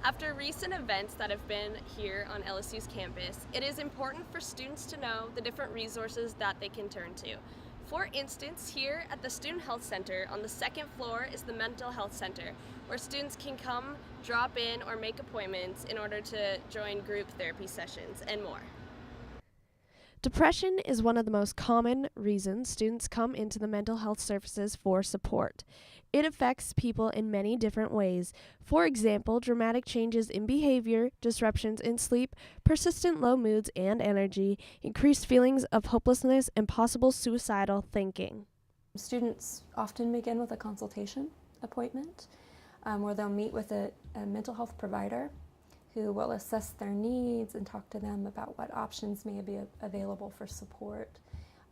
After recent events that have been here on LSU's campus, it is important for students to know the different resources that they can turn to. For instance, here at the Student Health Center on the second floor is the Mental Health Center, where students can come, drop in, or make appointments in order to join group therapy sessions and more. Depression is one of the most common reasons students come into the mental health services for support. It affects people in many different ways. For example, dramatic changes in behavior, disruptions in sleep, persistent low moods and energy, increased feelings of hopelessness, and possible suicidal thinking. Students often begin with a consultation appointment where they'll meet with a mental health provider who will assess their needs and talk to them about what options may be available for support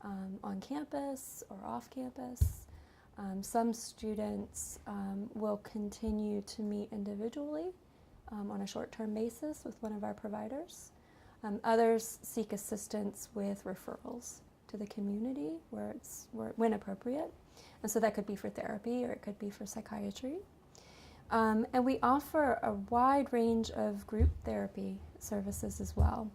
on campus or off campus. Some students will continue to meet individually on a short-term basis with one of our providers. Others seek assistance with referrals to the community when appropriate. And so that could be for therapy or it could be for psychiatry. And we offer a wide range of group therapy services as well.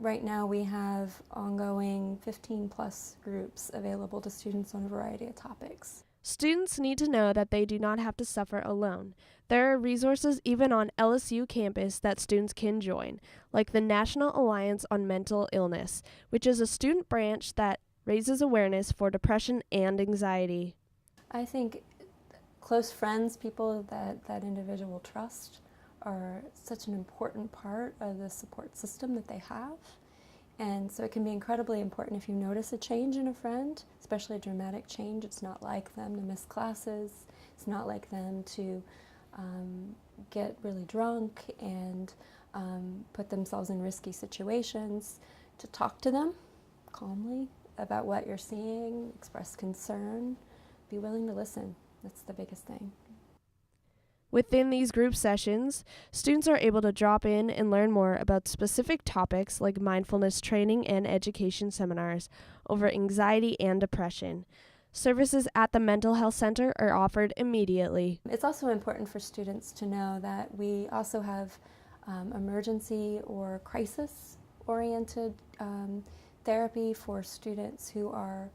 Right now we have ongoing 15+ groups available to students on a variety of topics. Students need to know that they do not have to suffer alone. There are resources even on LSU campus that students can join, like the National Alliance on Mental Illness, which is a student branch that raises awareness for depression and anxiety. I think close friends, people that individual trust, are such an important part of the support system that they have. And so it can be incredibly important if you notice a change in a friend, especially a dramatic change. It's not like them to miss classes. It's not like them to get really drunk and put themselves in risky situations. To talk to them calmly about what you're seeing, express concern, be willing to listen. That's the biggest thing. Within these group sessions, students are able to drop in and learn more about specific topics like mindfulness training and education seminars over anxiety and depression. Services at the Mental Health Center are offered immediately. It's also important for students to know that we also have emergency or crisis-oriented therapy for students who are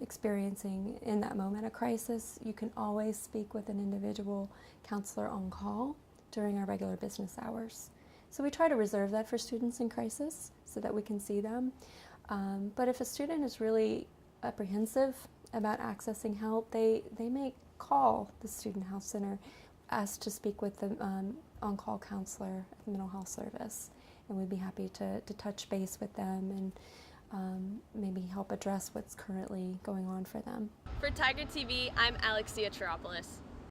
experiencing in that moment a crisis. You can always speak with an individual counselor on call during our regular business hours. So we try to reserve that for students in crisis so that we can see them. But if a student is really apprehensive about accessing help, they may call the Student Health Center, ask to speak with the on-call counselor at the mental health service, and we'd be happy to touch base with them and maybe help address what's currently going on for them. For Tiger TV, I'm Alexia Chiropoulos.